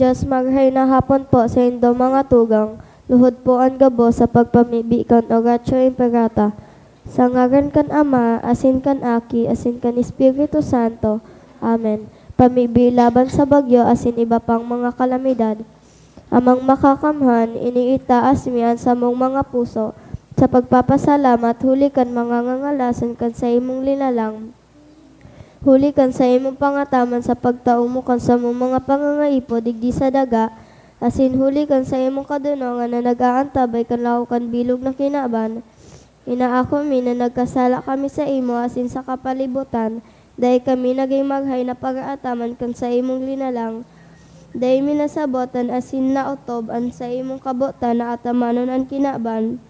Diyos maghay na hapon po sa indo mga tugang, luhod po ang gabo sa pagpamibikan o ratio imperata. Sa ngaran kan Ama, asin kan Aki, asin kan Espiritu Santo. Amen. Pamibi laban sa bagyo, asin iba pang mga kalamidad. Amang makakamhan, iniitaas miyan sa mong mga puso. Sa pagpapasalamat, huli kan mga ngangalasan kan sa imong linalang. Huli kan sa imong pangataman sa pagtao mo kan sa mong mga pangangaipo digdi sa daga, asin huli kan sa imong kadunongan na nag-aantabay kan lao kan bilog na kinaban. Inaako mi na nagkasala kami sa imo asin sa kapalibutan, dahil kami naging maghay na pag-aataman kan sa imong linalang. Dahil minasabotan asin na utob an sa imong kabotan na atamanon ang kinaban.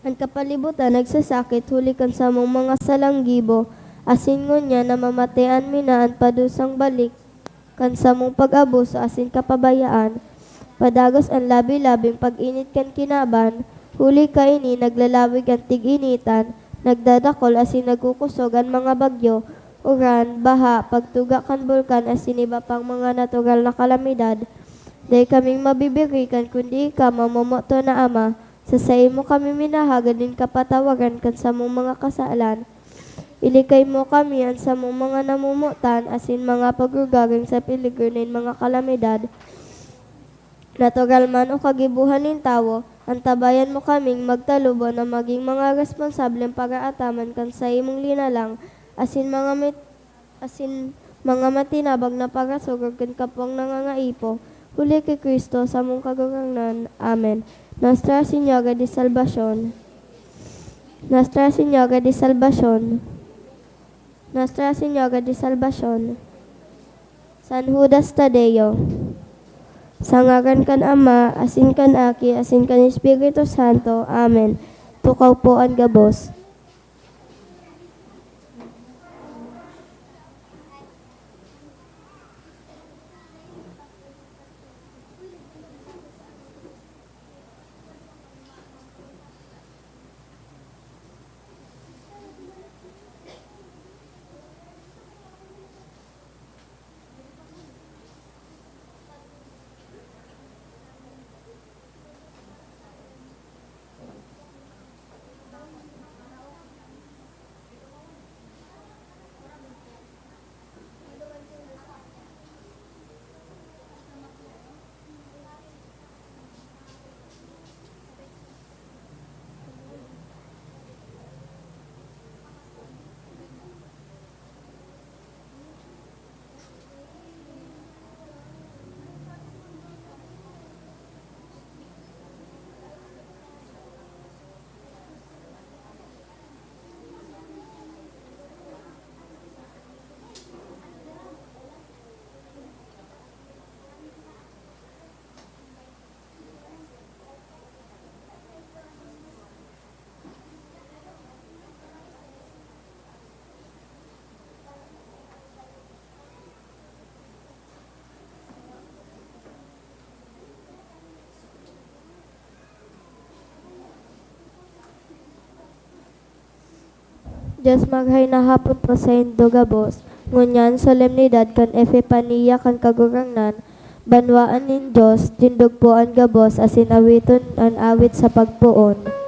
Ang kapalibutan nagsasakit huli kan sa mong mga salanggibo, asin ngunya na mamatayan minaan padusang balik, kan sa mong pag-abuso asin kapabayaan. Padagos ang labi-labing pag-init kan kinaban, huli ka ini naglalawig ang tig-initan, nagdadakol asin nagkukusog ang mga bagyo, uran, baha, pagtuga kan bulkan asin iba pang mga natural na kalamidad. Dahil kaming mabibirikan kundi ka mamomoto na Ama, sa imo kami minahagad din kapatawagan kan sa mong mga kasalan. Ilikay mo kami ang sa mong mga namumutan asin mga pagrugaring sa piligro ng mga kalamidad. Natural man o kagibuhan ng tao, antabayan mo kaming magtalubo na maging mga responsableng pag-aataman kan sa imong linalang, asin mga matinabag na pagasugod kan kapwang nangangaipo. Huli kay Kristo sa mong kagurangnan. Amen. Nuestra Señora de Salvación. Nuestra Señora de Salvación. Nuestra Señora de Salvación. San Judas Tadeo. Sa ngaran kan Ama, asin kan Aki, asin kan Espiritu Santo. Amen. Tukaw po ang gabos. Diyos maghay na hapon po sa indo gabos, ngunyan solemnidad kan Epifania kan kagurangnan, banwaan nin Diyos, tindog po ang gabos, asin awiton ang awit sa pagpuon.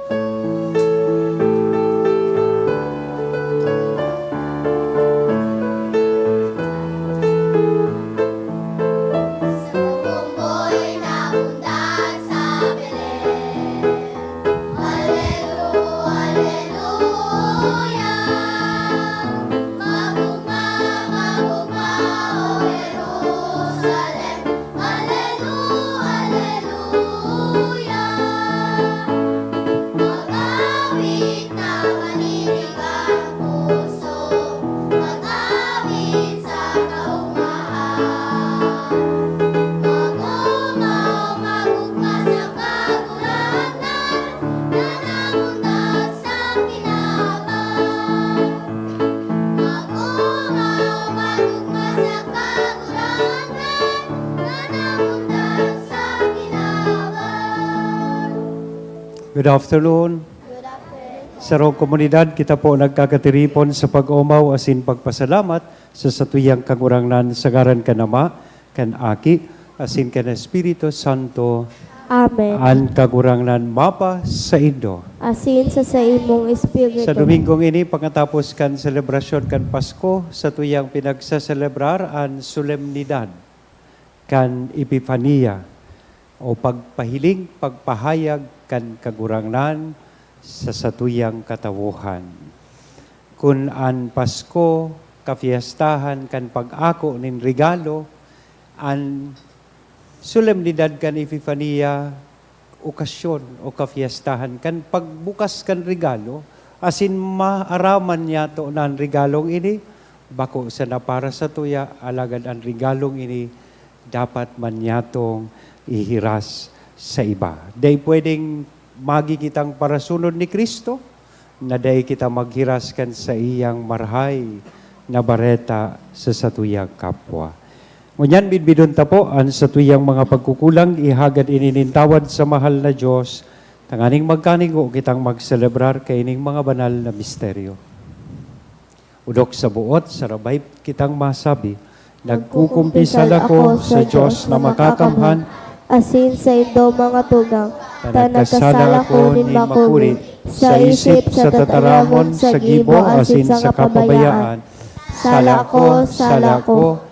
Good afternoon. Sa rong komunidad, kita po nagkakatiripon sa pag-umaw asin pagpasalamat sa satuyang kangurangnan sa ngaran kan Ama, kan Aki, asin ka na Espiritu Santo, Amen. an kagurangnan mapa sa Indo. Asin sa imong espiritu. Sa Domingong ini, pagkatapos kan selebrasyon kan Pasko, sa tuyang pinagsaselebrar an solemnidad kan Epifania o pagpahiling, pagpahayag kan kagurangnan sa satuyang katawuhan. Kun an Pasko, kafiestahan kan pag-ako nin regalo, an solemnidad kan Epifania, okasyon o kafiestahan kan pagbukas kan regalo, asin maaraman niya to na ang regalong ini, bako sa na para sa tuya, alagad ang regalong ini, dapat man niya tong ihiras sa iba. Day pwedeng magi kitang parasunod ni Kristo, na day kita maghiras kan sa iyang marhay na bareta sa satuyang kapwa. Ngunyan, bidbidon ta po, ang satuyang mga pagkukulang, ihagad ininintawad sa mahal na Diyos, tanganing magkanigo kitang magselebrar kaining mga banal na misteryo. Udok sa buot, sarabay kitang masabi, nagkukumpisal ako sa Diyos na makakamhan, asin sa indo mga tugang, ta nagkasala ko nin makuri, sa isip, sa tataramon, sa gibo, asin sa kapabayaan. Sala ko,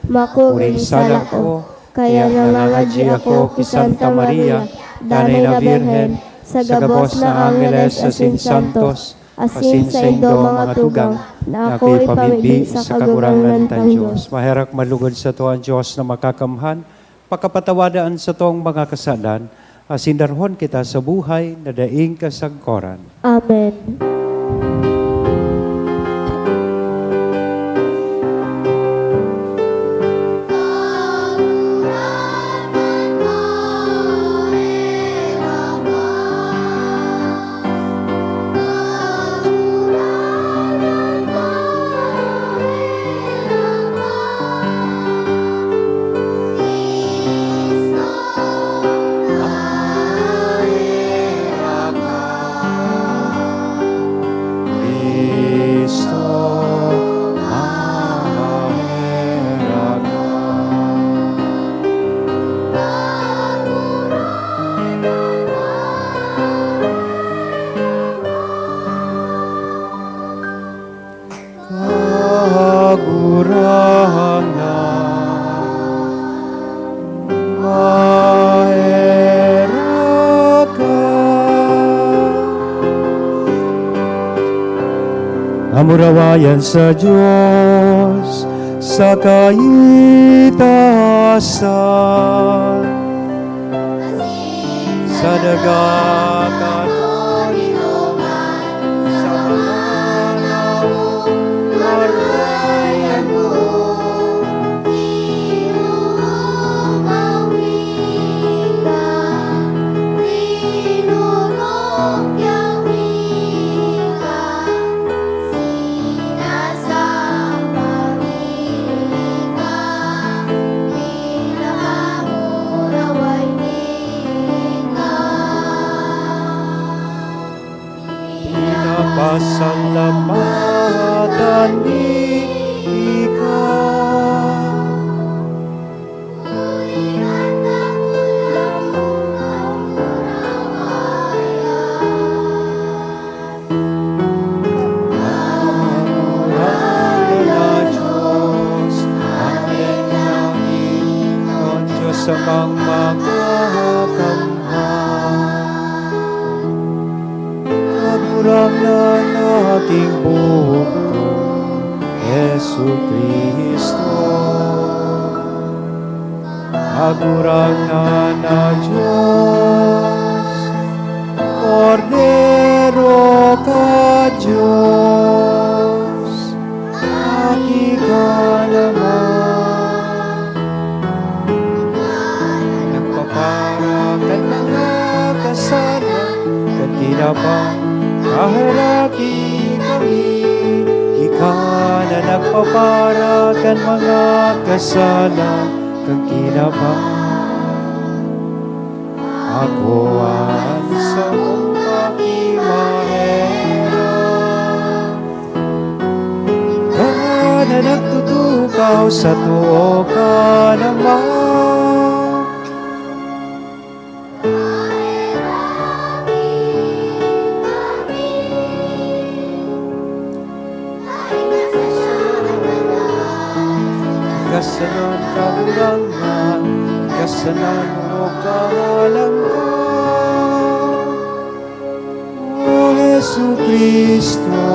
makuri sala ko, kaya nangangadji ako ki Santa Maria, Danay na Birhen, sa gabos na Angeles, asin Santos, asin sa indo mga tugang, na ako'y pamibi sa kagurangan ng Diyos. Maherak malugod sa to ang Diyos na makakamhan, pakapatawadaan sa tong mga kasalan, asin darhon kita sa buhay na daing kasagkoran. Amen. Amurawayan sa Diyos sa kaitaasan, sa dagatan o nilungan, sa mananawang larayan mo, inuumawin ka, rinurong yang wika, sinasambawin ka, pinakamuraway ka. pinapasalamatan ni Ikaw. Murayan na Diyos, amin namin ang Diyos sa kang makakamhan. Nagurang na ating buktong Yesu Kristo. Nagurang na Diyos, Kordero ka Diyos, aki ka naman. Nagpaparakan mga kasala, kan kinapang kaharaki kami. Ika na nagpaparakan mga kasala, kan kinapang ako ang sa mong pakimahera. Ka na nagtutukaw sa tuo ka naman, kasanan kagurangan, kasanan o kahalang ka. O Jesu Cristo,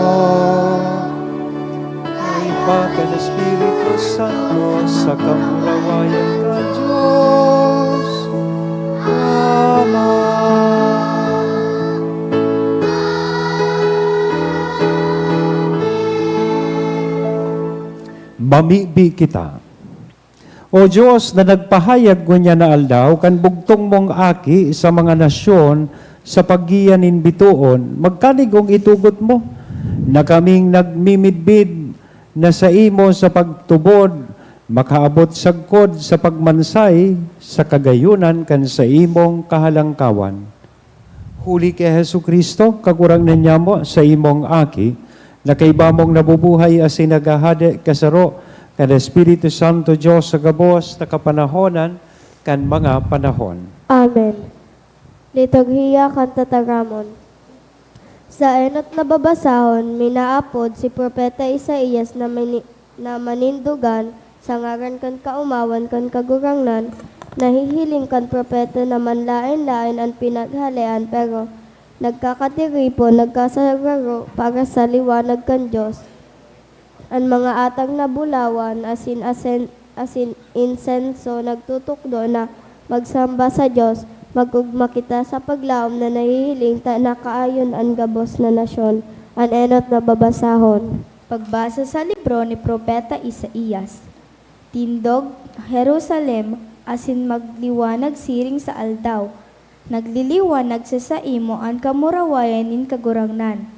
ay Pagka ng Espiritu Santo sa kamulawayan ka, Diyos. Amen. Mamibi kita. O Diyos na nagpahayag ngunya na aldaw, kan bugtong mong aki sa mga nasyon sa paggiyanin bituon, magkanigong itugot mo na kaming nagmimidbid na sa imo sa pagtubod, makaabot sagkod sa pagmansay sa kagayunan kan sa imong kahalangkawan. Huli kay Hesu Kristo, kagurang niya mo sa imong aki, na kay bamong nabubuhay as sinagahade kasaro, kan Espiritu Santo Diyos sa gabos na kapanahonan, kan mga panahon. Amen. Liturhiya kan tataramon. Sa enot na babasahon, minaapod si Propeta Isaías na manindugan sa ngaran kan kaumawan kan kagurangnan, nahihiling kan propeta na manlain-lain ang pinaghalian pero nagkakatiri po, nagkasararo para sa liwanag kan Diyos. Ang mga atang na bulawan, asin insenso, nagtutukdo na magsamba sa Diyos, magugma kita sa paglaom na nahihiling ta nakaayon ang gabos na nasyon, ang enot na babasahon. Pagbasa sa libro ni Propeta Isaías. Tindog, Jerusalem, asin magliwanag siring sa aldaw. Nagliliwanag sa imo ang kamurawayan nin kagurangnan.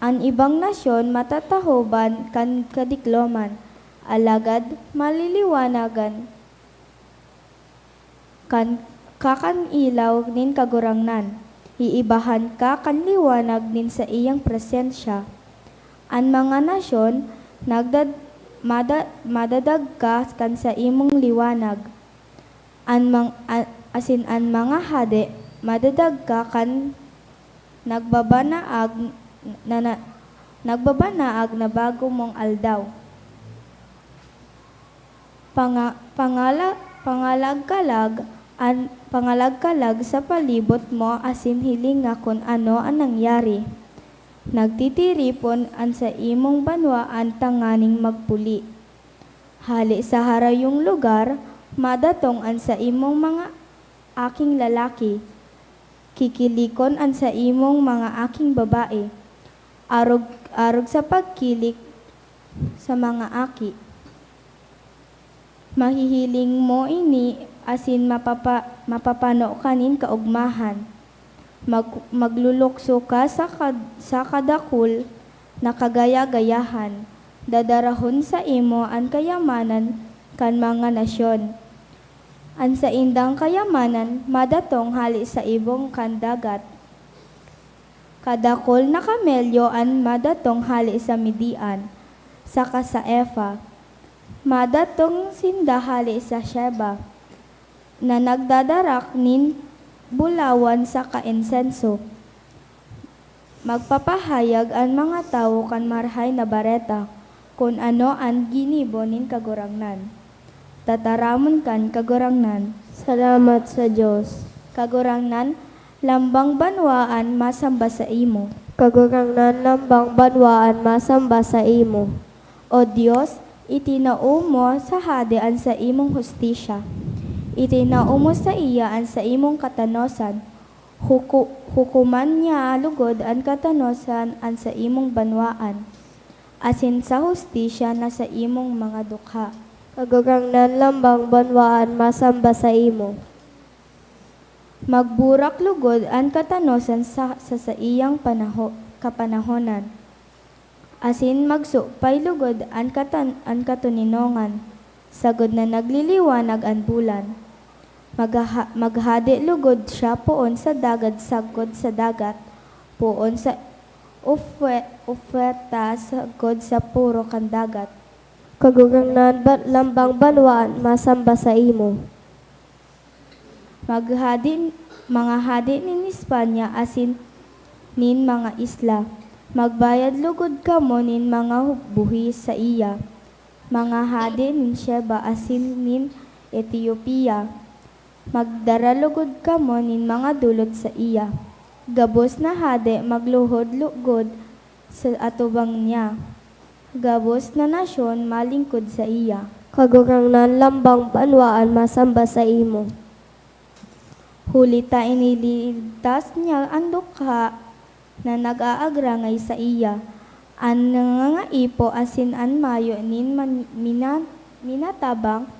Ang ibang nasyon matatahoban kan kadikloman, alagad maliliwanagan kan kakan ilaw nin kagurangnan. Iibahan ka kan liwanag nin sa iyang presensya. Ang mga nasyon madadag ka kan sa imong liwanag. Asin an mga hade, madadag ka kan nagbabanaag na bago mong aldaw. Pangalagkalag sa palibot mo asin hiling nga kung ano ang nangyari. Nagtitiripon an sa imong banwaan tanganing magpuli. Hali sa harayong lugar, madatong an sa imong mga aking lalaki, kikilikon an sa imong mga aking babae, arog sa pagkilik sa mga aki. Mahihiling mo ini asin mapapano kanin kaugmahan. Maglulukso ka sa kadakul na kagaya-gayahan, dadarahon sa imo ang kayamanan kan mga nasyon. An sa indang kayamanan, madatong hali sa ibong kandagat. Kadakol na kamelyo an madatong hali sa Midian, saka sa Efa. Madatong sinda hali sa Sheba, na nagdadarak nin bulawan sa kainsenso. Magpapahayag ang mga tao kan marhay na bareta, kung ano ang ginibo nin kagurangnan. Tataramon kan kagurangnan. Salamat sa Diyos. Kagurangnan, lambang banwaan masamba sa imo. Kagurangnan lambang banwaan masamba sa imo. O Diyos, itinao mo sa hadean sa imong hustisya. Itinao mo sa iya an sa imong katanosan. Hukuman niya lugod ang katanosan an sa imong banwaan. Asin sa hustisya na sa imong mga dukha. Kagurangnan lambang banwaan masamba sa imo. Magburak lugod ang katanosan sa iyang kapanahonan. Asin magsupay lugod ang katuninongan. Sagod na nagliliwanag ang bulan. Maghadi lugod siya poon sa dagat sagod sa dagat. Poon sa ufweta sagod sa puro kan dagat. Kagurangnan lambang banwaan masamba sa imo. Mga hadi nin Espanya asin nin mga isla. Magbayad lugod ka mo nin mga buhi sa iya. mga hadi nin Sheba asin nin Ethiopia. Magdaralugod kamo nin mga dulot sa iya. Gabos na hadi magluhod-lugod sa atubang niya. Gabos na nasyon malingkod sa iya. Kagurangnan lambang banwaan masamba sa imo. Huli ta iniligtas niya ang dukha na nag-aagrangay sa iya. An nangangaipo asin an mayo nin minatabang,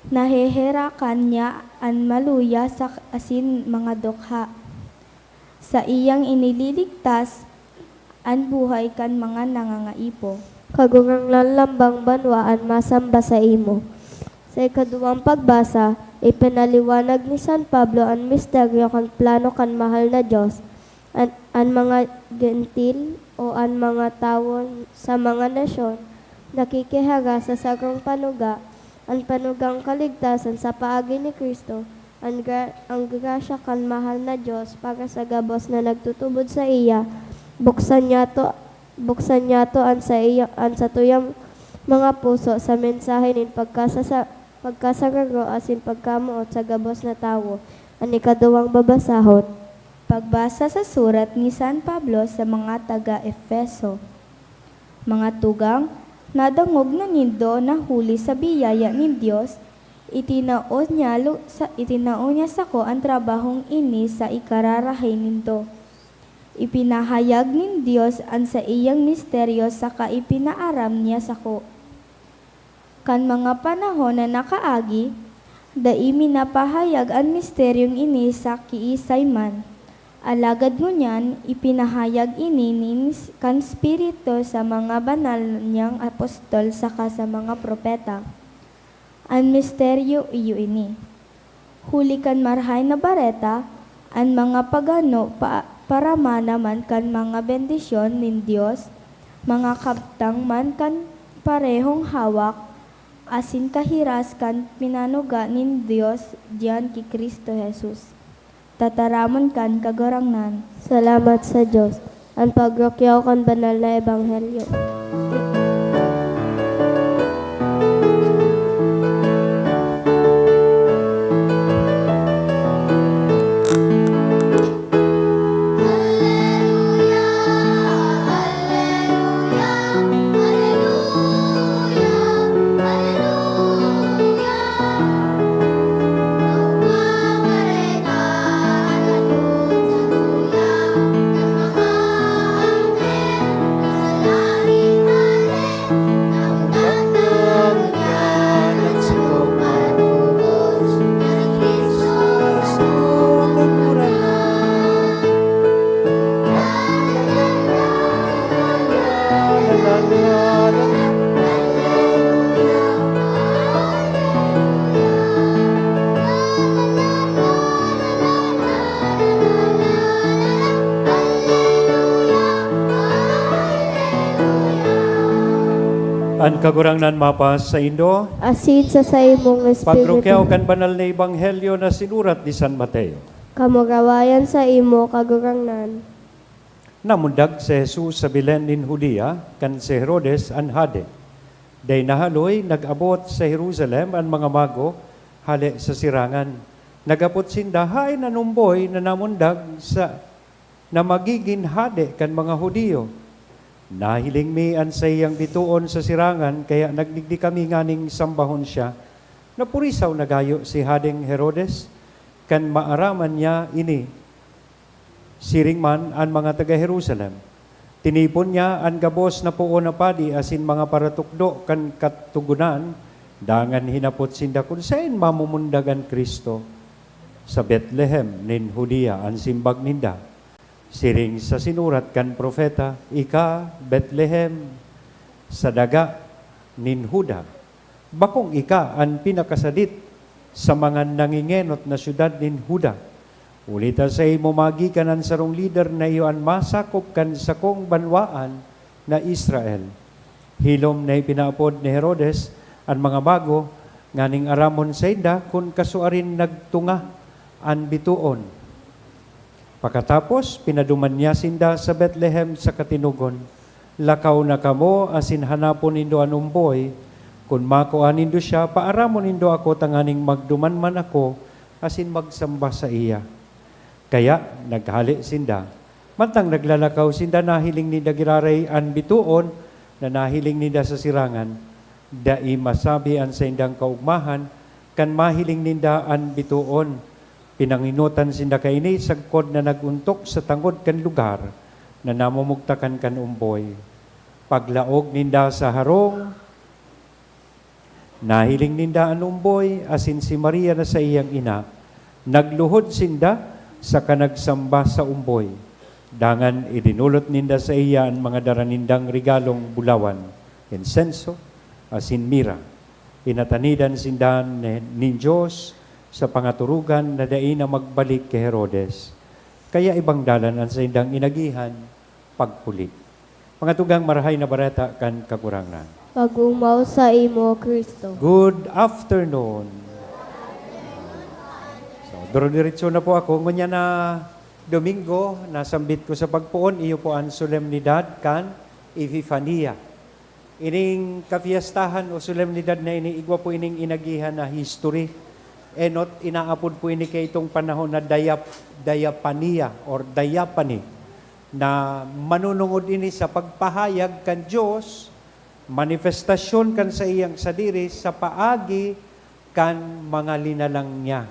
naheherakan niya an maluya sa asin mga dukha. Sa iyang inililigtas, an buhay kan mga nangangaipo. Kagurangnan lambang banwaan masamba sa imo. Sa ikaduwang pagbasa, ipinaliwanag ni San Pablo ang misteryo kan plano kan mahal na Diyos, ang mga gentil o ang mga tao sa mga nasyon, nakikihaga sa sagrong panuga, ang panugang kaligtasan sa paagi ni Kristo, ang grasya kan mahal na Diyos para sa gabos na nagtutubod sa iya, buksan niya to ang sa tuyang mga puso sa mensahe nin pagkasararo asin pagkamuot sa gabos na tawo. Ang ikaduwang babasahon. Pagbasa sa surat ni San Pablo sa mga taga-Efeso. Mga tugang, nadangog na nindo na huli sa biyaya ni Diyos, itinao niya sako ang trabahong ini sa ikararahay nindo. Ipinahayag nin Diyos ang sa iyang misteryo sa kaipinaaram niya sako. Kan mga panahon na nakaagi, daimi napahayag ang misteryong ini sa kiisay man. Alagad ngunyan, ipinahayag ini nin kan Spirito sa mga banal niyang apostol saka sa mga propeta. Ang misteryo iyo ini. Huli kan marhay na bareta, ang mga pagano para manaman kan mga bendisyon nin Diyos, mga kaptang man kan parehong hawak, asin kahiras kan pinanuga nin Diyos diyan ki Kristo Jesus. Tataramon kan kagurangnan. Salamat sa Diyos. Ang pagrokyaw kan banal na ebanghelyo. Alleluia, alleluia, alleluia, alleluia. Nagmamareka ang alun sa tuya ng mga anghel sa langit-langit. Ang gandang niyan at siyong patubos na ni Kristo sa Ang kagurangnan mapas sa Indo, Asin sa imong pagrokyaw espiritu. kan banal na ebanghelyo na sinurat ni San Mateo. Kamurawayan sa imo kagurangnan. Namundag si Jesus sa Belen nin Judea, kan si Herodes an hade. Day nahaloy, nag-abot sa Jerusalem ang mga mago, hali sa sirangan. Nagapot sindahay na numboy na namundag na magiging hade kan mga Hudiyo. Nahiling mi an sa iyang bituon sa sirangan, kaya nagdigdi kami nganing sambahon siya. Napurisaw nagayo si Hadeng Herodes, kan maaraman niya ini. Siring man ang mga taga-Jerusalem. Tinipon niya ang gabos na puon na padi asin mga paratukdo kan katugunan, dangan hinapot sinda kung saan mamumundagan Kristo. Sa Bethlehem nin Judea ang simbag ninda. Siring sa sinurat kan propeta, ika Bethlehem sa daga nin Huda. Bakong ika ang pinakasadit sa mga nangingenot na syudad nin Huda. Ulita sa imo magikan ang sarong leader na iyon masakop kan sa kong banwaan na Israel. Hilom na ipinaapod ni Herodes ang mga bago nganing aramon sa inda kung kasuarin nagtunga ang bituon. Pagkatapos, pinaduman niya sinda sa Bethlehem sa katinugon. Lakaw na kamo asin hanapon indo anumboy, Kung makuha nindo siya, paaramon nindo ako tanganing magduman man ako, asin magsamba sa iya. Kaya naghali sinda. Mantang naglalakaw sinda, nahiling ninda giraray an bituon, na nahiling ninda sa sirangan, dai masabi an sa indang kaugmahan, kan mahiling ninda an bituon. Pinanginutan sinda kaini, sagkod na naguntok sa tangod kan lugar, na namumugtakan kan umboy. Paglaog ninda sa harong, nahiling ninda an umboy, asin si Maria na sa iyang ina. Nagluhod sinda sa kanagsamba sa umboy. Dangan idinulot ninda sa iya ang mga daranindang regalong bulawan, insenso, asin mira. Inatanidan sindan ni Diyos sa pangaturugan na dai na magbalik kay Herodes. Kaya ibang dalan ang sa indang inagihan, pagpuli. Pangatugang marahay na barata kan kakurangan. Pag-umaw sa imo, Kristo. Good afternoon. So, duro-diretso na po ako. Ngunya na Domingo, nasambit ko sa pagpuon, iyo po ang solemnidad kan Epifania. Ining kapiyastahan o solemnidad na ini, igwa po ining inagihan na history. Enot, inaapod po ini kay itong panahon na Dayapania or Dayapani, na manunungod ini sa pagpahayag kan Diyos, manifestasyon kan sa iyang sadiri sa paagi kan mga linalang niya.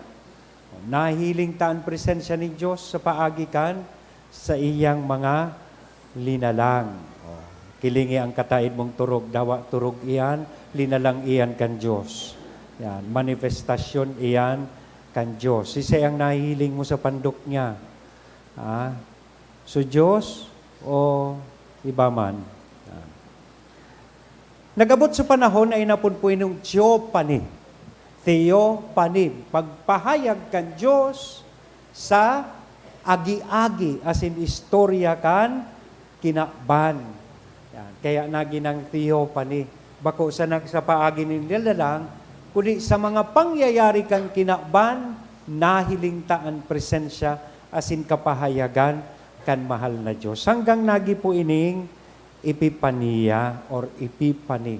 Nahiling taan presensya ni Diyos sa paagi kan sa iyang mga linalang. Kilingi ang kataid mong turog, dawa turog iyan, linalang iyan kan Diyos. Yan, manifestasyon iyan kan Diyos. Isa ang nahiling mo sa pandok niya. So Diyos o iba man. Yan. Nagabot sa panahon ay napun po inong Theophany, pagpahayag kan Diyos sa agi-agi, as in istorya kan kinakban. Yan. Kaya naginang Theophany. Bako sa nagsapaagi nila lang, kundi sa mga pangyayari kan kinakban, nahiling taan presensya, as in kapahayagan kan mahal na Diyos. Hanggang nagi po ining Epipania or Epiphany,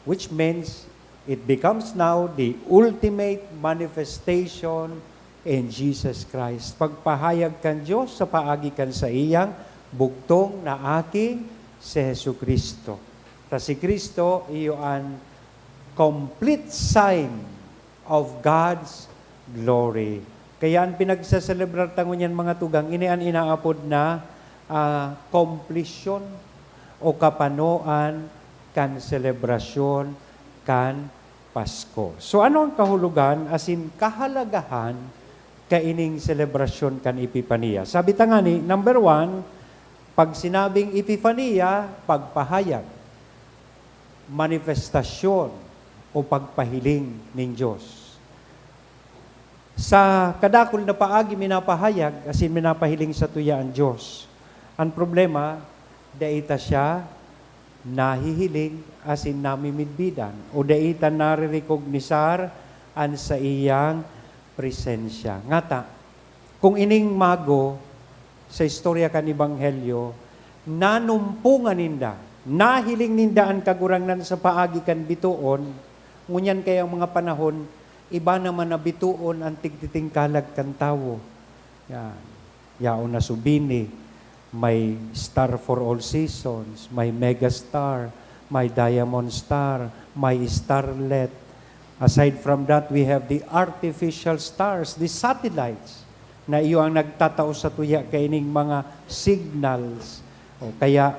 which means it becomes now the ultimate manifestation in Jesus Christ. Pagpahayag kan Diyos sa paagi kan sa iyang bugtong na aking si Jesu Kristo. Ta si Kristo iyo an complete sign of God's glory. Kaya ang pinagsaselebrar tangon yan mga tugang, ini an inaapod na completion o kapanoan kan selebrasyon kan Pasko. So ano ang kahulugan, as in kahalagahan, kaining selebrasyon kan Epipania? Sabi tangani, number 1, pag sinabing Epipania, pagpahayag, manifestasyon, o pagpahiling ng Diyos. Sa kadakol na paagi minapahayag, as in minapahiling sa tuya ang Diyos. Ang problema, daita siya nahihiling as in namimidbidan o daitan naririkognisar an sa iyang presensya. Ngata, kung ining mago sa istorya kan Ebanghelyo, nanumpungan ninda, nahiling ninda ang kagurangnan sa paagi kan bituon, ngunyan kayang mga panahon, iba naman na bituon ang tigtiting kalag kan tawo. Yan. Yaon na subini, may star for all seasons, may mega star, may diamond star, may starlet. Aside from that, we have the artificial stars, the satellites, na iyo ang nagtatao sa tuya kaining mga signals. O kaya,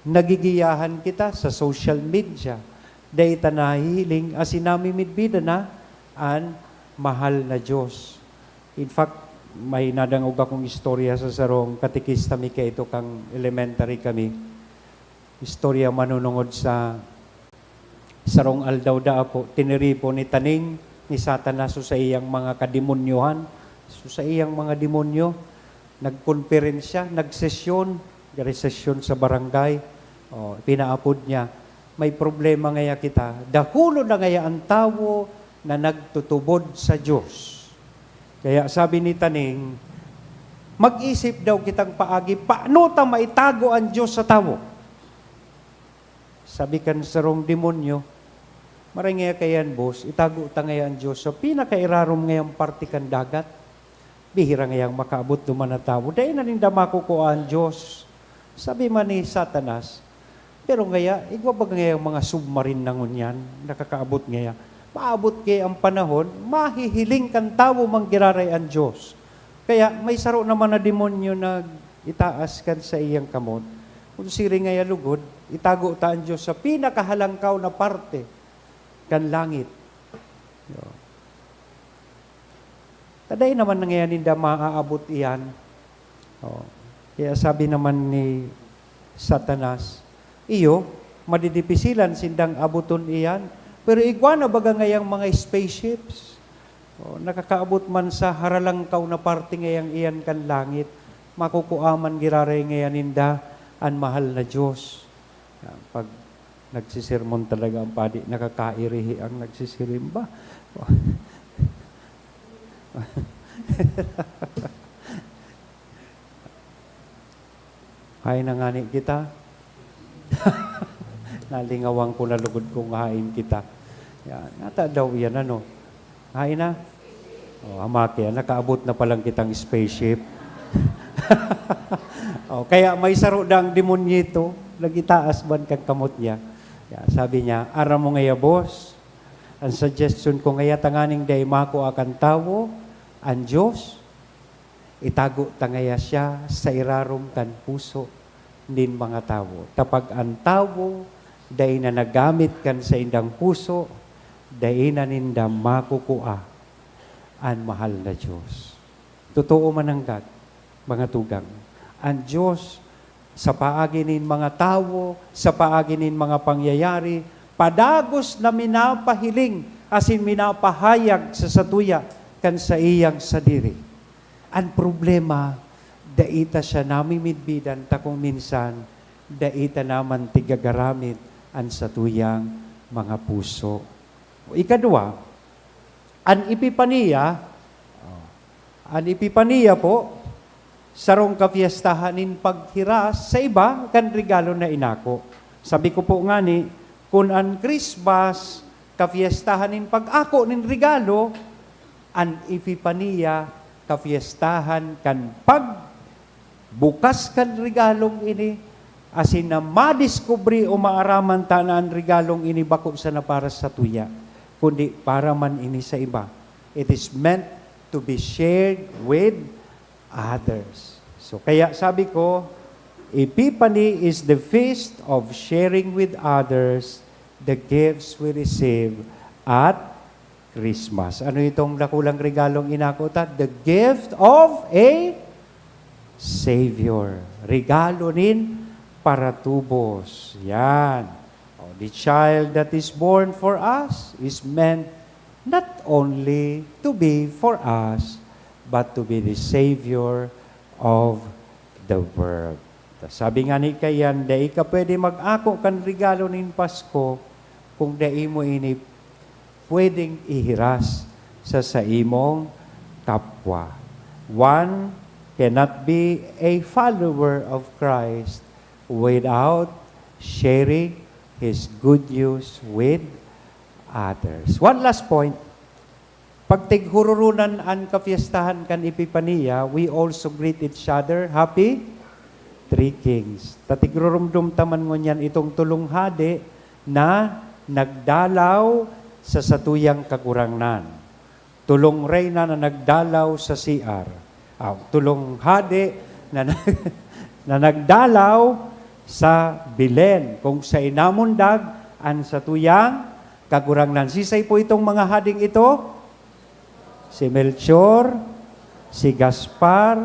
nagigiyahan kita sa social media. Dahil nahihiling, as inamimidbida na, ang mahal na Diyos. In fact, may nadangog akong istorya sa sarong katikista mi kay ito kang elementary kami. Istorya manunungod sa sarong aldaw da po, tiniripo ni taning ni Satanas sa iyang mga kademonyuhan. So sa iyang mga demonyo, nagkonferensya, nagsesyon, sesyon sa barangay. Pinaapod niya, may problema ngaya kita. Dahulo na ngaya ang tawo na nagtutubod sa Diyos. Kaya sabi ni Taning, mag-isip daw kitang paagi, paano ta maitago ang Diyos sa tawo? Sabi kan sarong demonyo, Maringaya kayan, boss, itago ta ngayon Diyos sa pinakairarom ngayang parte kan dagat. Bihira ngayang makaabot duman na tao. Dahil na ninda makukuhaan Diyos. Sabi man ni Satanas, pero ngaya, igwa ba ngayang mga submarine na ngunyan, nakakaabot ngaya. Maabot kaya ang panahon, mahihiling kan tao manggiraray ang Diyos. Kaya may saro naman na demonyo na itaas kan sa iyang kamot. Kung siri ngaya lugod, itago ta ang Diyos sa pinakahalangkaw na parte kan langit. Taday naman nangyayari ninda maaabot iyan. Kaya sabi naman ni Satanas, iyo, madidipisilan sindang abuton iyan. Pero igwa na baga ngayang mga spaceships. Nakakaabot man sa haralangkaw na parte ngayang iyan kan langit. Makukuaman giraray ngayon ninda ang mahal na Diyos. Pag nagsisirmon talaga ang padi, nakakairihi ang nagsisirimba. Hain na ngani kita. Nalingawang ko na lugod kong hain kita. Yan, nata daw yan ano. Hain na. Hamaki, nakaabot na palang kitang spaceship. Kaya may saro dang demonyito, nagitaas ban kang kamot niya. Sabi niya, ara mo ngaya boss, ang suggestion ko ngaya tanganing day mako akan tawo, ang Diyos, itago tangaya siya sa irarom kan puso nin mga tawo. Tapag ang tawo, day na nagamit kan sa indang puso, day na ninda makukua ang mahal na Diyos. Totoo mananggad, mga tugang. Ang Diyos, sa paagi nin mga tawo, sa paagi nin mga pangyayari, padagos na minapahiling, asin minapahayag sa satuya, kan sa iyang sadiri. Ang problema, daita siya namimidbidan, takong minsan, daita naman tigagaramit ang satuyang mga puso. Ikadua, ang ipipaniya po, sarong kapiestahanin paghiras sa iba, kan regalo na inako. Sabi ko po nga ni, kung ang Christmas, kapiestahanin pag-ako nin regalo, an ipipaniya kafiestahan kan pag bukas kan regalong ini asin na madiskubre o maaraman ta na ang regalong ini bako sa na para sa tuya kundi para man ini sa iba. It is meant to be shared with others. So kaya sabi ko, Epiphany is the feast of sharing with others the gifts we receive at Christmas. Ano itong dakulang regalong inakutan? The gift of a Savior. Regalo nin para tubos. Yan. The child that is born for us is meant not only to be for us, but to be the Savior of the world. Sabi nga ni kayan, dai ka pwede mag-ako kan regalo nin Pasko kung dai mo ini pwedeng ihiras sa imong kapwa. One cannot be a follower of Christ without sharing His good news with others. One last point. Pag tighururunan ang kapiestahan kan Epipania, we also greet each other, Happy Three Kings. Tatigrurumdum taman mo niyan itong tulong hade na nagdalaw sa satuyang kakurangnan. Tulong reyna na nagdalaw sa CR. Tulong hade na, na nagdalaw sa Bilen. Kung sa inamundag, ang satuyang kakurangnan. Sisay po itong mga hading ito? Si Melchor, si Gaspar,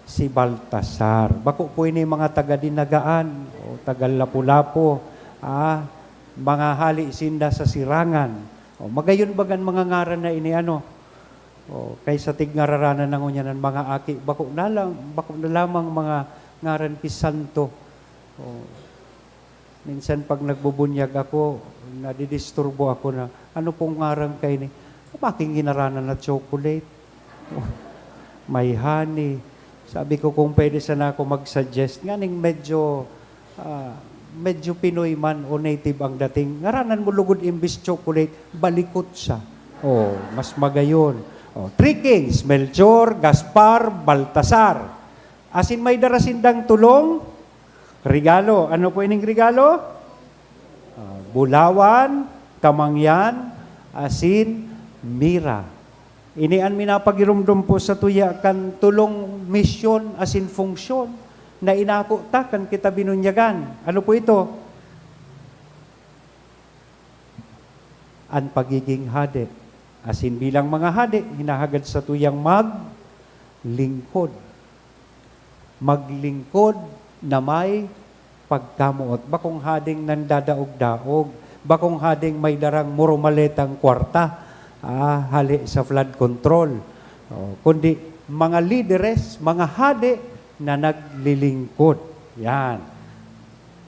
si Baltasar. Bako po ini mga taga-dinagaan o taga-lapu-lapu. Mga hali sinda sa sirangan. Magayon bagan mga ngaran na ini ano. Kaysa tigngararanan na ngunya ng mga aki, bako na lamang mga ngaran pisanto. Minsan pag nagbubunyag ako, nadidisturbo ako na, ano pong ngaran kay ni? Making ginaranan na chocolate. May honey. Sabi ko kung pwede sana ako mag-suggest, nga ning medyo medyo Pinoy man o native ang dating, ngaranan mo lugod imbis chocolate, balikot siya. Oh, mas magayon. Oh, three kings, Melchor, Gaspar, Baltasar. Asin may darasindang tulong, regalo. Ano po ining regalo? Bulawan, kamangyan, asin, mira. Inian minapagirumdum po sa tuya kan tulong misyon asin funksyon na inako ta kan kita binunyagan. Ano po ito? Ang pagiging hade. Asin bilang mga hade, hinahagad sa tuyang maglingkod. Maglingkod na may pagkamuot. Bakong hading nandadaog-daog. Bakong hading may darang murumaletang kwarta. Hali sa flood control. Kundi mga lideres, mga hade na naglilingkod. Yan.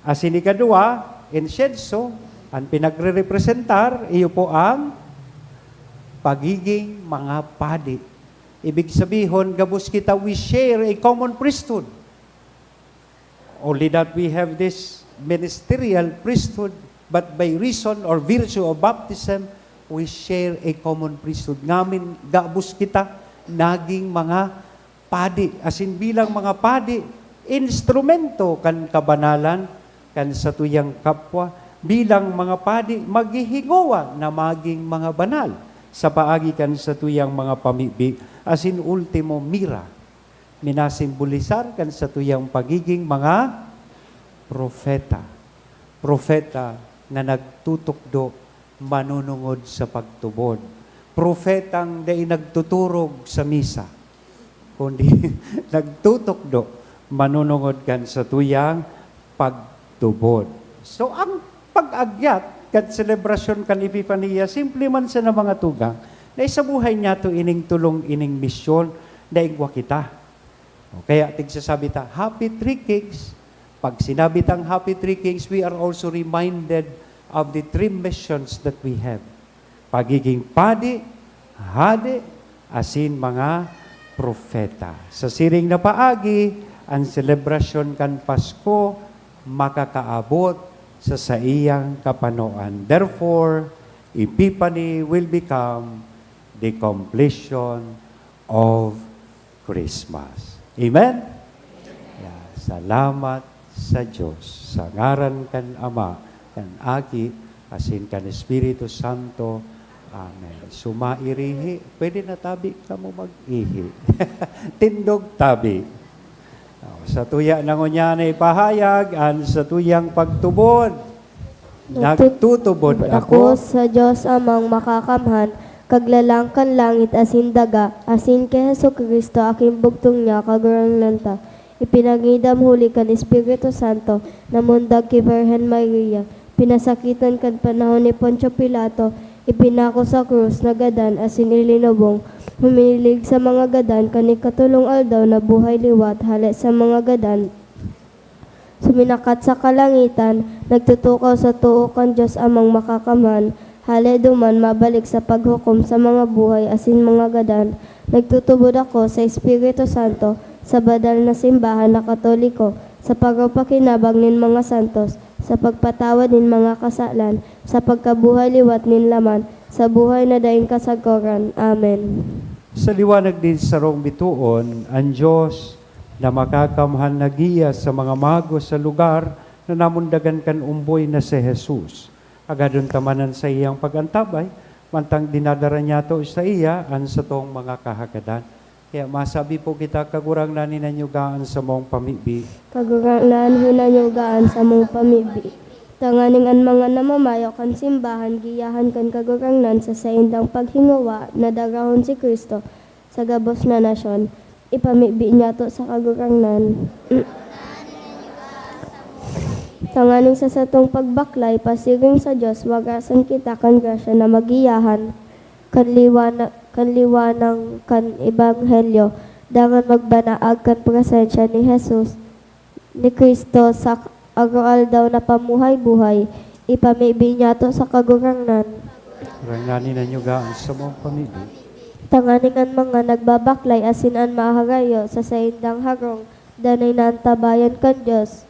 Asin ikadua, insyenso, ang pinagre-representar, iyo po ang pagiging mga padi. Ibig sabihin, gabos kita, we share a common priesthood. Only that we have this ministerial priesthood, but by reason or virtue of baptism, we share a common priesthood. Ngamin, gabos kita, naging mga padi. Asin bilang mga padi, instrumento kan kabanalan, kan sa tuyang kapwa, bilang mga padi, maghihingawa na maging mga banal sa paagi kan sa tuyang mga pamibig. Asin ultimo, mira. Minasimbolisar kan sa tuyang pagiging mga propeta. Propeta na nagtutukdo, manunungod sa pagtubod. Propetang dai nagtuturog sa misa, kundi nagtutukdo, manunungod kan sa tuyang pagtubod. So, ang pag-agyat kat selebrasyon kan Epifania, simple man sa na mga tugang, na isabuhay niya to ining tulong ining misyon, na igwa kita. Kaya tigsasabi ta, Happy Three Kings. Pag sinabi tang Happy Three Kings, we are also reminded of the three missions that we have. Pagiging padi, hade, asin mga propeta. Sa siring na paagi, ang selebrasyon kan Pasko, makakaabot sa saiyang kapanoan. Therefore, Epiphany will become the completion of Christmas. Amen? Yeah, salamat sa Diyos. Sa ngaran kan Ama, kan Aki, asin kan Espiritu Santo. Amen. Sumairihi, pwede na tabi ka mo mag-ihi. Tindog tabi. Sa tuya na ngunya na ipahayag, an sa tuyang pagtubod, nagtutubod Ako ako. sa Diyos amang makakamhan, kaglalangkan langit asin daga, asin kay Hesus Kristo aking bugtong niya kagurang lanta. Ipinangidam huli kan Espiritu Santo, namundag kay Virgen Maria, pinasakitan kan panahon ni Poncio Pilato, ipinako sa krus na gadan asin ilinubong, humilig sa mga gadan kani katulong aldaw na buhay liwat hali sa mga gadan. Suminakat sa kalangitan, nagtutukaw sa tuo kan Diyos amang makakamhan, hali duman mabalik sa paghukom sa mga buhay asin mga gadan. Nagtutubod ako sa Espiritu Santo, sa badal na simbahan na Katoliko, sa pagpapakinabang nin mga santos, sa pagpatawad nin mga kasalan, sa pagkabuhay liwat nin laman, sa buhay na daing kasagoran. Amen. Sa liwanag din sa rong bituon, ang Diyos na makakamhan na giya sa mga mago sa lugar na namundagan kan umboy na si Jesus. Agadon tamanan sa iyang pagantabay, mantang dinadara niya to sa iya, an sa tong mga kahagadan. Kaya masabi po kita, kagurang nanin ninyo gaan sa mong pamibi. Kagurang hinanyo gaan sa mong pamibi. Tanganing an mga namamayo kan simbahan, giyahan kan kagurangnan sa saindang paghingawa na darahon si Kristo sa gabos na nasyon. Ipamibi niya to sa kagurangnan. Tanganing sa satong pagbaklay, pasiring sa Diyos, wagasan kita kan grasya na magiyahan, kanliwanang kan ebanghelyo, dangan magbanaag kan presensya ni Jesus, ni Kristo sa araw-aldaw na pamuhay-buhay, ipamibi niya to sa kagurangnan. Ranganin ninyo gaan sa mong pamibi. Tanganing ang mga nagbabaklay asin ang maharayo sa saindang harong, danay naantabayan kan Diyos,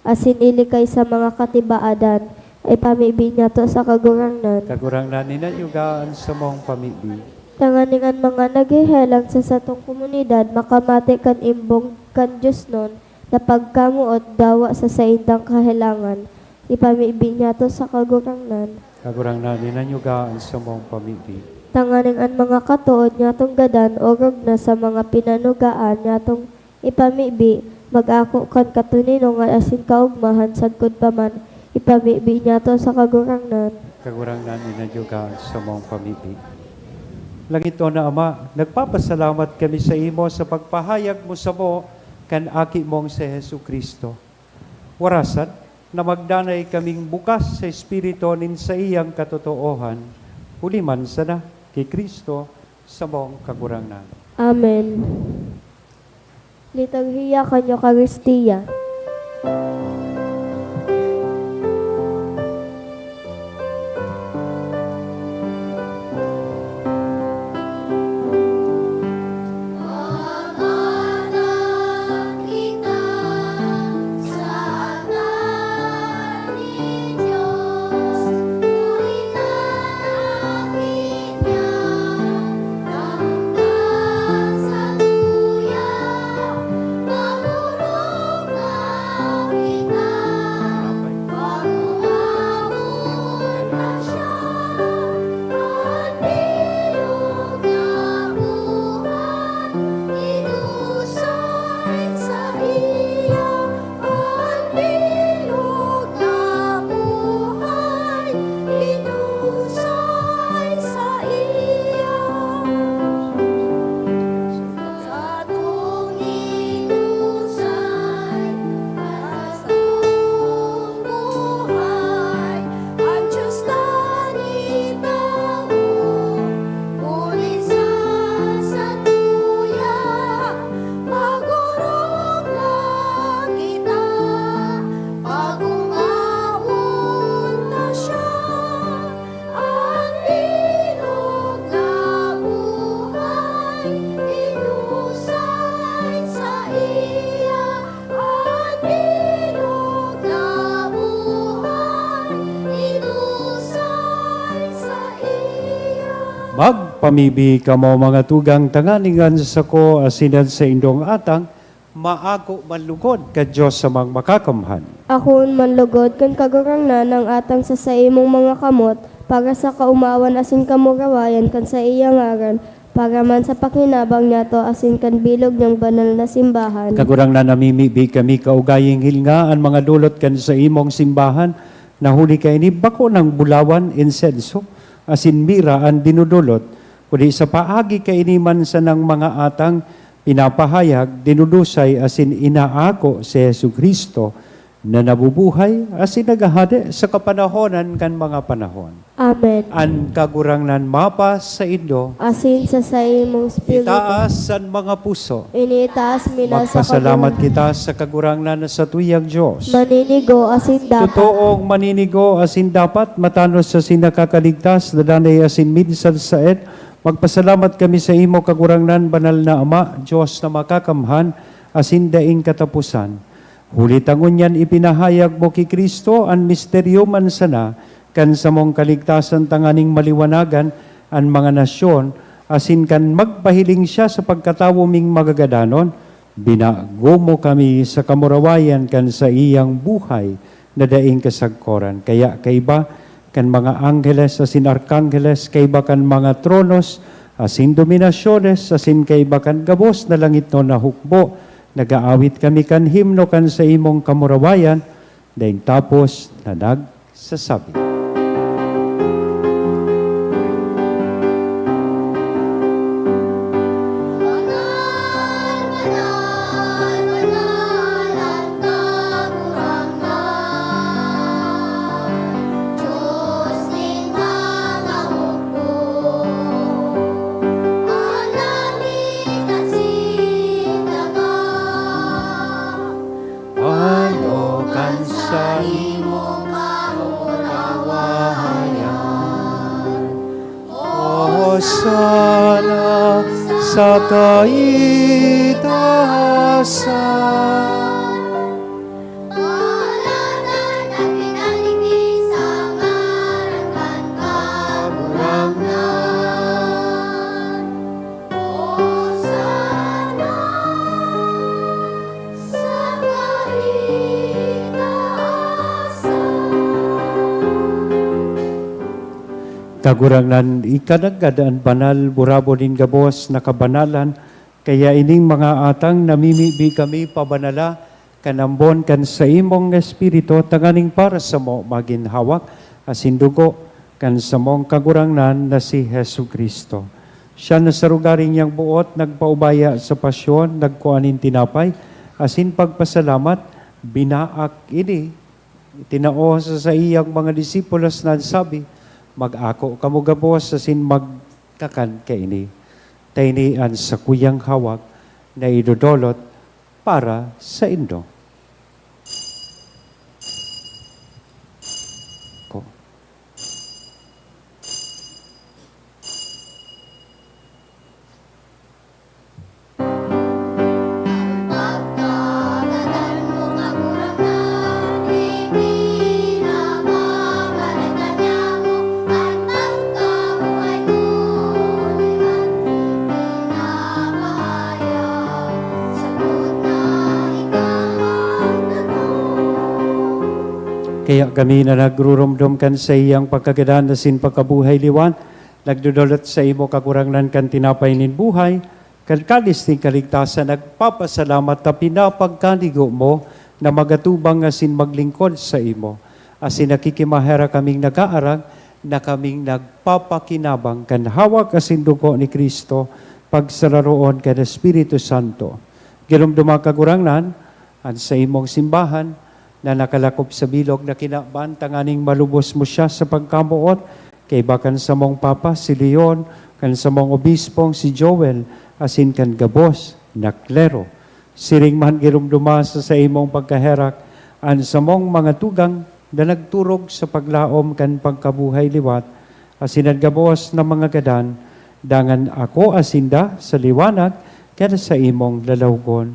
asin ilikay sa mga katibaadan, ay pamibi niya to sa kagurangnan. Kagurangnan ni yugaan sa mong pamibi. Tanganingan mga naghihelang sa satong komunidad, makamati kan imbong kan Diyos nun, na pagkamuot dawa sa saindang kahilangan, ipamibi niya to sa kagurangnan. Kagurangnan ni yugaan sa mong pamibi. Tanganingan mga katuod niya tong gadan, orog na sa mga pinanugaan niya tong ipamibi, mag-ako kan katunino nga asin kaugmahan sagkod pa man, ipamibi niya to sa kagurangnan. Kagurangnan ni yugaan sa mong pamibi. Langit o na Ama, nagpapasalamat kami sa imo sa pagpahayag mo sa mo kan aki mong si Hesu Kristo. Warasan na magdanay kaming bukas sa Espiritu nin sa iyang katotoohan, huliman sana kay Kristo sa mong kagurangnan. Amen. Liturhiya kanyo Karistiya. Pangalan kita sa ni Diyos, ulitan akin niya, damdasan sa tuya, pagulong na kita, pag-umabot na siya, ang bilog na buhay, inusay sa iya, ang bilog na buhay, inusay sa iya. Sa atong inusay, para sa atong buhay, ang Diyos na nitamo, ulisa sa tuya, magurong na kita, pag-umabot na siya, ang bilog na buhay, inusay sa iya, ang bilog na buhay, inusay sa iya. Magpamibi ka mo mga tugang tanganingan sa ko asinan sa indong atang, maago manlugod ka Diyos sa mga makakamhan. Akon manlugod kan kagurangnan ng atang sa imong mga kamot, para sa kaumawan asin kamurawayan kan sa iyang ngaran, para man sa pakinabang niya to asin kan bilog ng banal na simbahan. Kagurang na namimibi kami kaugaying hilnga ang mga dulot kan sa imong simbahan, nahuli kay ni bako ng bulawan, insenso, asin mira ang dinudulot, kundi sa paagi kay ni man sa ng mga atang pinapahayag, dinudusay asin inaako si Yesu Kristo na nabubuhay asin nagahade sa kapanahonan kan mga panahon. Amen. An kagurangnan mapas sa Indo, Asin sa imong spirito, itaas ang mga puso. initaas mina sa Magpasalamat kita sa kagurangnan sa tuyang Diyos. maninigo asin dapat. Totoong maninigo asin dapat matanos sa sinakakaligtas dadanay asin minsan sa et. Magpasalamat kami sa imo kagurangnan banal na Ama, Diyos na makakamhan asin daing katapusan. Hulit ang unyan ipinahayag mo ki Kristo ang misteryo man sana kan sa mong kaligtasan tanganing maliwanagan ang mga nasyon asin kan magpahiling siya sa pagkatawo ming magagadanon. Binago mo kami sa kamurawayan kan sa iyang buhay na daing kasagkoran. Kaya kaiba kan mga angheles asin arkangheles, kaiba kan mga tronos asin dominasyones, asin kaiba kan gabos na langit no na hukbo. Nagaawit kami kan himno kan sa imong kamurawayan, daing tapos na nagsasabi. Ano kan sa imong kamurawayan, o sana sa kaitaasan. Kagurangan ikanaggadaan banal, burabo din gabos, nakabanalan, kaya ining mga atang namimibi kami pabanala, kanambon kan sa imong espiritu, tanganing para sa mo maginhawak, asin dugo, kan sa mong kagurangan na si Hesu Kristo. Siya na sa rugaring niyang buot, nagpaubaya sa pasyon, nagkuanin tinapay, asin pagpasalamat, binaak ini, tinao sa iyang mga disipulos na sabi, mag-ako kamo gabos asin magkakan kaini. Tainian sa kuyang hawak na idodolot para sa indo. Ko. Pagkagalan mo kagurangan, ipinamamalitan niya mo, at pagkabuhay tuloy at pinapahayag, sagot na ikahanggan mo. Kaya kami na nagrurumdum sa iyang pagkagandaan na sin pagkabuhay liwan, nagdudulot sa imo kakurangan kan tinapay nin buhay, kalkalis ni kaligtasan, nagpapasalamat na pinapagkanigo mo na magatubang asin maglingkod sa imo. Asin nakikimahera kaming nag-aarag na kaming nagpapakinabang kan hawak asin dugo ni Kristo pagsararoon kan Espiritu Santo. Girumduma kagurangan an sa imong simbahan na nakalakop sa bilog na kinaban, tanganing malubos mo siya sa pagkamuot, kay bakan sa mong Papa si Leon, kan sa mong Obispong si Joel, asin kan gabos na klero. Siring man girumduma sa imong pagkaherak, an sa mong mga tugang na nagturog sa paglaom kan pagkabuhay liwat, asin ang gabos na mga gadan, dangan ako asinda sa liwanag, kaya sa imong lalawgon.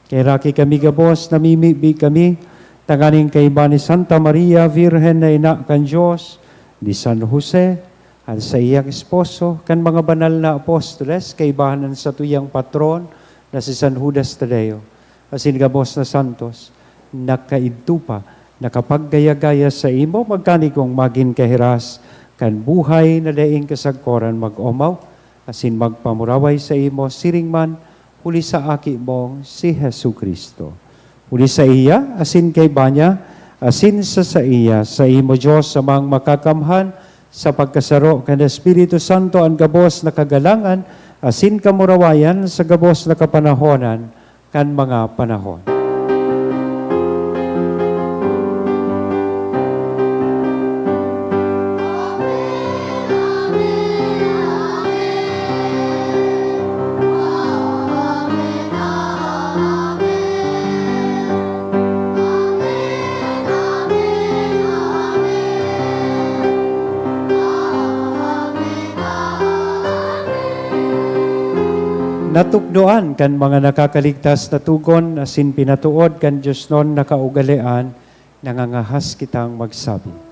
Kay raki kami gabos, namimibi kami, tanganing kay ni Santa Maria, Virgen na ina kan Diyos, ni San Jose, at sa iyang esposo, kan mga banal na apostoles, kay bahanan sa tuyang patron, na si San Judas Tadeo, asin gabos na santos, nakaidtupa, nakapaggaya-gaya sa imo, magkanikong maging kahiras, kan buhay na daing kasagkoran mag-omaw, asin magpamuraway sa imo, siring man, huli sa aki mong si Hesu Kristo. Uli sa iya, asin kay banya, asin sa iya, sa imo Diyos, samang makakamhan, sa pagkasaro kan Espiritu Santo, ang gabos na kagalangan, asin kamurawayan sa gabos na kapanahonan, kan mga panahon. Natukdoan kan mga nakakaligtas na tugon, asin pinatuod kan Diyos non nakaugalian, nangangahas kitang magsabi.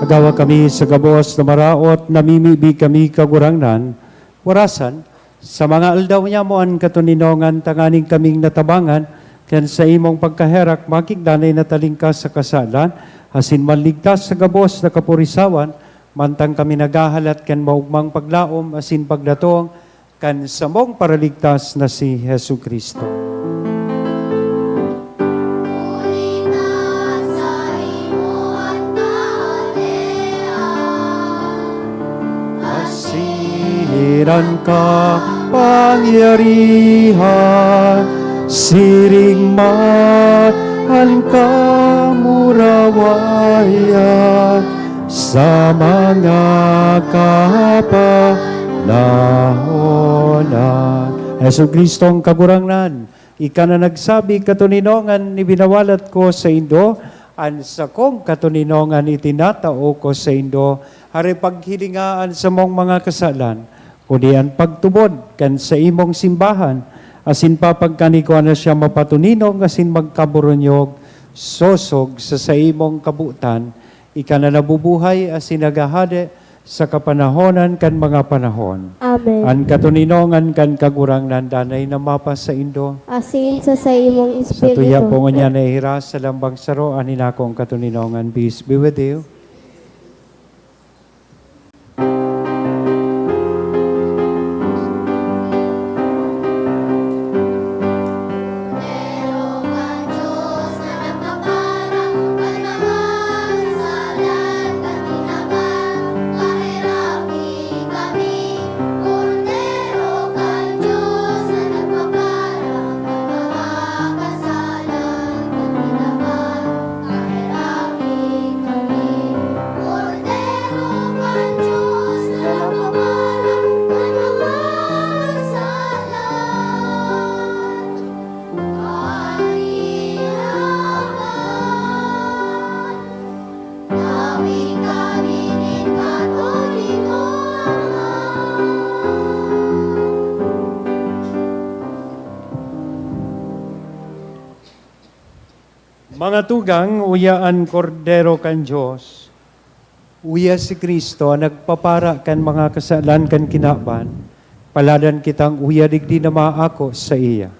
Agawa kami sa gabos na maraot, namimibi kami kagurangnan, warasan, sa mga aldaw niya mo an katuninongan, tanganing kaming natabangan, ken sa imong pagkaherak, makigdanay na talingkas sa kasalan, asin manligtas sa gabos na kapurisawan, mantang kami nagahalat ken maugmang paglaom, asin pagdatong, kan samong paraligtas na si Hesu Kristo. Ulita sa imo at kaalian. Asiran ka pangyarihan, siring matan ka murawayan, sa mga kapanahonan. Hesu Kristong kagurangnan, ika na nagsabi katuninongan ni binawalat ko sa Indo, an sa kong katuninongan itinatao ko sa Indo, hari paghilingaan sa mong mga kasalan, kundi ang pagtubod kan sa imong simbahan, asin papagkanikuan na siya mapatuninong, asin magkaburunyog, sosog sa imong kabutan, ika na nabubuhay, asin nagahade sa kapanahonan kan mga panahon. Amen. Ang katuninongan kan kagurangnan danay na mapa sa Indo, Asin sa imong sa tuya espiritu. po nga na ihiras sa lambang saro, anin akong katuninongan, peace be with you. Pero ang Diyos na nagpapara, kalmahasalan kami naman, kahirapi kami. Kordero kang Diyos na nagpapara, kalmahasalan kami naman, kahirapi kami. Kordero kang Diyos na nagpapara, kalmahasalan. Mga tugang, uyaan kordero kan Diyos, uya si Kristo, nagpapara kan mga kasalan kan kinaban, paladan kitang uya digdi na maako sa iya.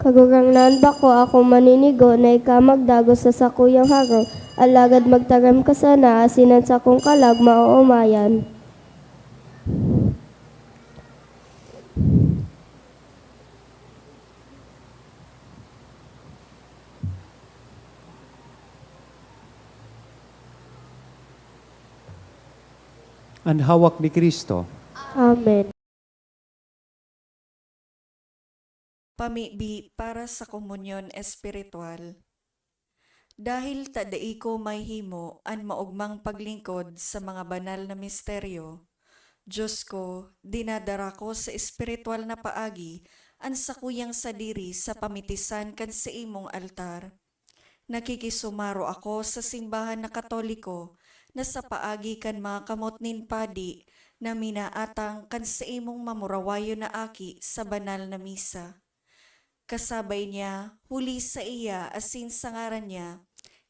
Kagurangnan ba ko ako maninigo na ikamagdago sa sakuyang haro, alagad magtaram ka sana asinan sa kong kalag mauumayan. Ang hawak ni Kristo, Amen. Pamibi para sa komunyon espiritual. Dahil tadai ko may himo an maugmang paglingkod sa mga banal na misteryo, Diyos ko, dinadara ko sa espiritual na paagi an sakuyang sadiri sa pamitisan kan sa imong altar. Nakikisumaro ako sa simbahan na Katoliko na sa paagi kan mga kamot nin padi na minaatang kan sa imong mamurawayo na aki sa banal na misa. Kasabay niya, huli sa iya asin sa ngaran niya,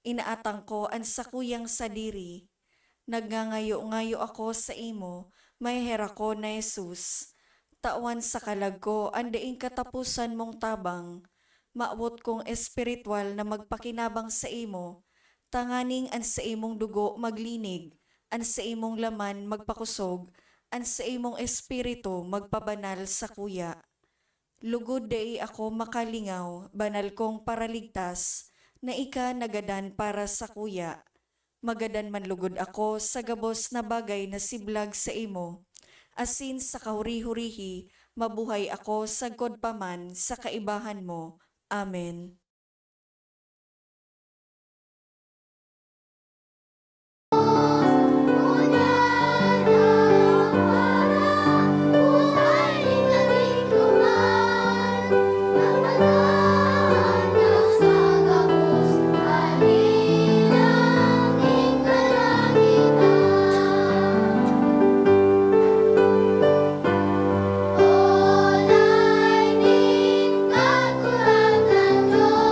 inaatang ko ang sakuyang sadiri. Nagngangayo-ngayo ako sa imo, may hera ko na Jesus. Tawan sa kalag ko, andaing katapusan mong tabang. Maawot kong espiritual na magpakinabang sa imo, tanganing an sa imong dugo maglinig, an sa imong laman magpakusog, an sa imong espiritu magpabanal sa kuya. Lugod dai ako makalingaw, banal kong paraligtas, na ika nagadan para sa kuya. Magadan man lugod ako sa gabos na bagay na siblag sa imo. Asin sa kahuri-hurihi, mabuhay ako sa godpaman sa kaibahan mo. Amen. Olay din kakulangan Diyos.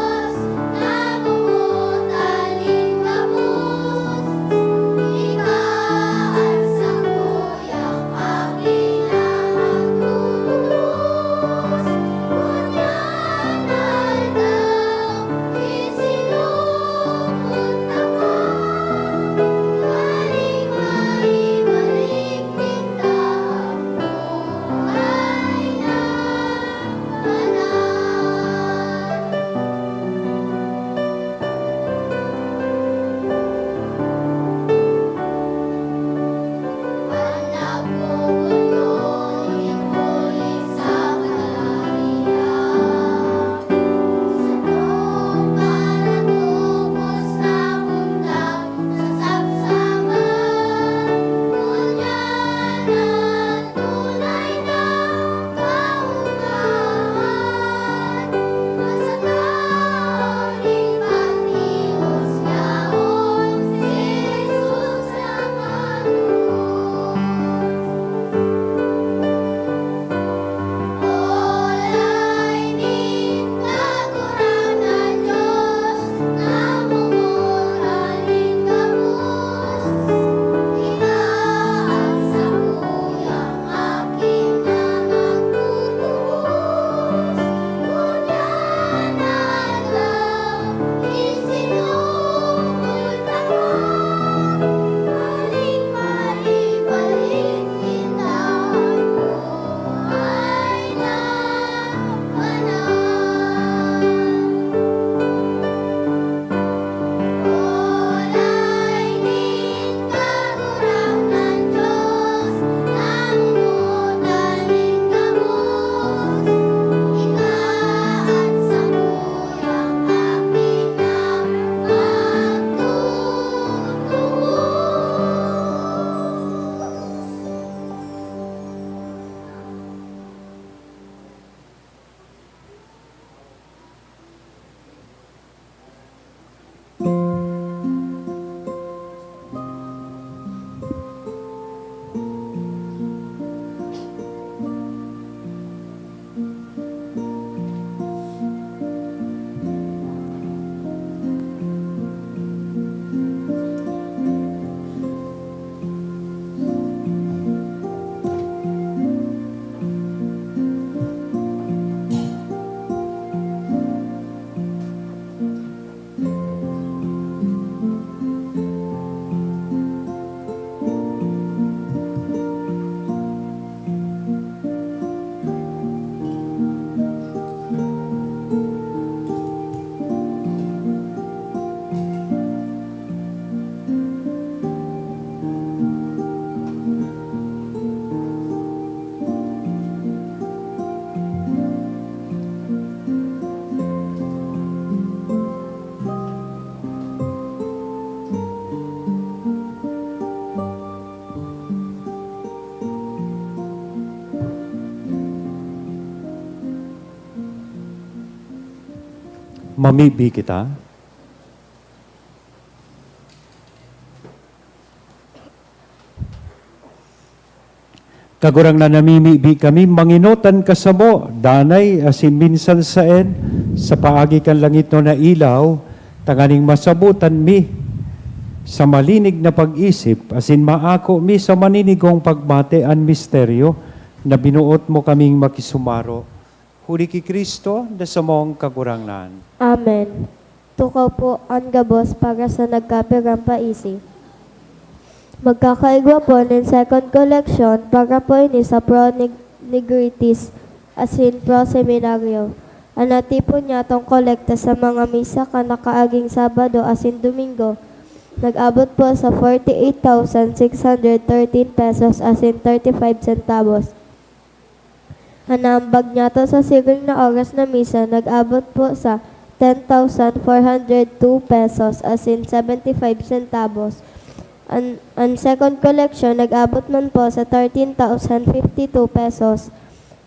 Mamibi kita. Kagurang na namimibi kami, manginutan kasamo, danay asin minsan saen, sa paagi kan langit no na ilaw, tanganing masabutan mi, sa malinig na pag-isip, asin maako mi sa maninigong pagbate an misteryo, na binuot mo kaming makisumaro. Huli ki Kristo, na sa mong kagurangnan. Amen. Tukaw po ang gabos para sa nagkapirang paisi. Magkakaigwa po ng second collection para po ini sa pro nigritis asin pro seminaryo. Anati po niya tong kolekta sa mga misa ka nakaaging Sabado asin Domingo. Nag-abot po sa 48,613 pesos asin 35 centavos. Hanambag niya to sa siring na oras na misa, nag-abot po sa 10,402 pesos asin 75 centavos. Ang second collection, nag-abot man po sa 13,052 pesos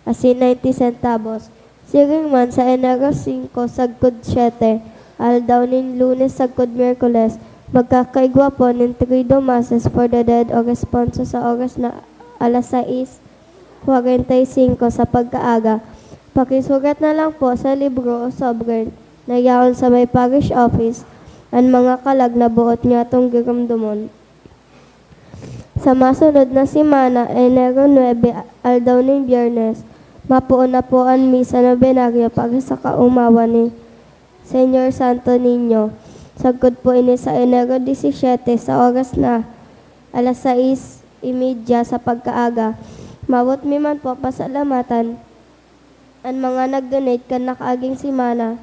asin 90 centavos. Siring man sa Enero 5, sagkod 7, aldaw nin Lunes, sagkod Miyerkules, magkakaigwa po ng 3 masses for the dead o responso sa oras na alas 6:45 sa pagkaaga. Pakisugat na lang po sa libro o sobrang nayaon sa may parish office ang mga kalag na buot niya itong giramdumon. Sa masunod na simana, Enero 9, aldaw ng Biyernes, mapuon na po ang misa na binaryo para sa kaumawa ni Senyor Santo Niño. Sagkod po ini sa Enero 17 sa oras na alas 6:30 sa pagkaaga. Mawot mi man po pasalamatan ang mga nag-donate kan nakaaging simana.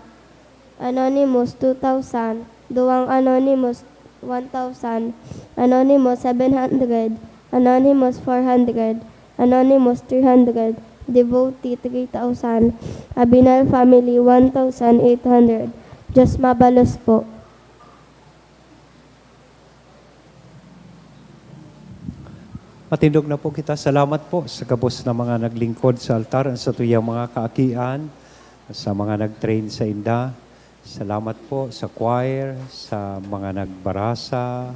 Anonymous 2,000, Duwang Anonymous 1,000, Anonymous 700, Anonymous 400, Anonymous 300, Devotee 3,000, Abinal Family 1,800. Diyos mabalos po. Matindog na po kita. Salamat po sa kabos na mga naglingkod sa altar, sa tuyang mga kaakian, sa mga nag-train sa inda. Salamat po sa choir, sa mga nagbarasa,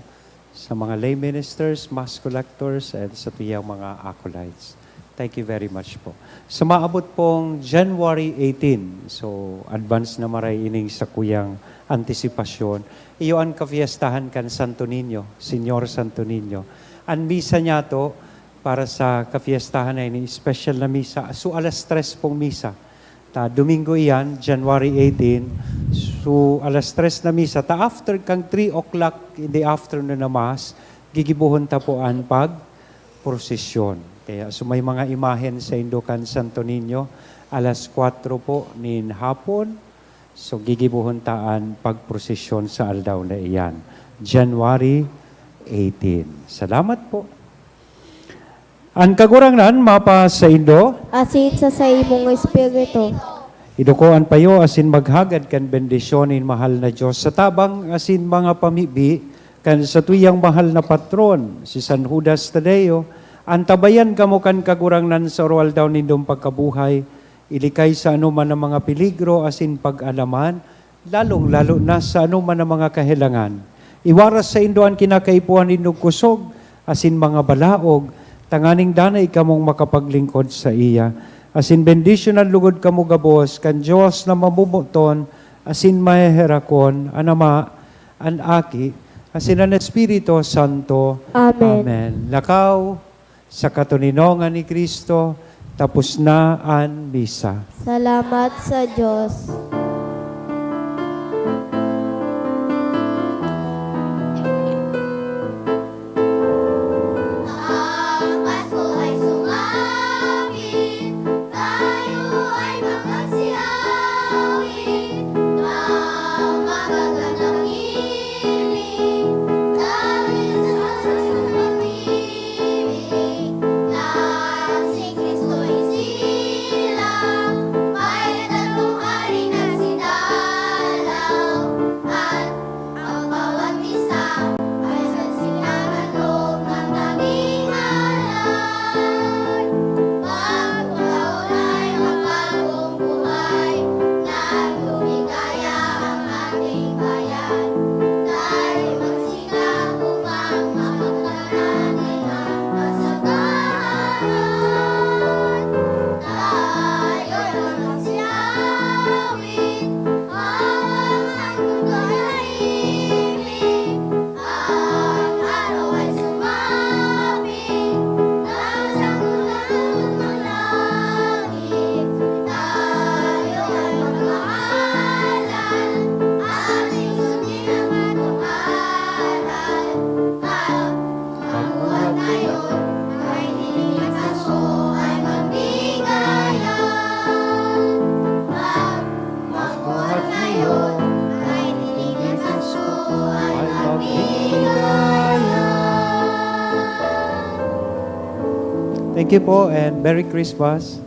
sa mga lay ministers, mass collectors, and sa tuyang mga acolytes. Thank you very much po. Sa maabot pong January 18, so advance na maray ining sa kuyang antisipasyon, iyo ang kafiestahan kan Santo Niño, Señor Santo Niño. Ang misa niya to para sa kafiestahan na ini, special na misa. So alas 3 pong misa. Domingo iyan, January 18. So alas 3 na misa. After kang 3 o'clock in the afternoon na mass, gigibuhon ta po ang pag-prosesyon. Kaya so may mga imahen sa Indukan Santo Niño, alas 4 po nin hapon. So gigibuhon ta ang pag-prosesyon sa aldaw na iyan. January 18. Salamat po. Ang kagurangnan, mapa sa Indo, Asin sa imong espiritu. idukoan payo asin maghagad kan bendisyonin mahal na Diyos sa tabang asin mga pamibi kan sa tuyang mahal na patron, si San Judas Tadeo, antabayan kamo kan kagurangnan sa oral daw nindong pagkabuhay, ilikay sa anuman ng mga peligro asin pag-alaman, lalong-lalo na sa anuman ng mga kahilangan. Iwaras sa Indo ang kinakaipuan nindong kusog, asin mga balaog, tanganing danay kamong makapaglingkod sa iya. Asin bendisyon ang lugod kamo gabos, kan Diyos na mamumuton, asin maheherakon, anama, an aki, asin ang Espiritu Santo. Amen. Amen. Lakaw, sa katuninongan ni Kristo, tapos na ang misa. Salamat sa Diyos. Ang Pasko ay sumapit, tayo ay magsiawit, ang magagandang himig, dahil sa pag-ibig, na si Kristo'y silang, may tatlong hari na si Thank you po and Merry Christmas.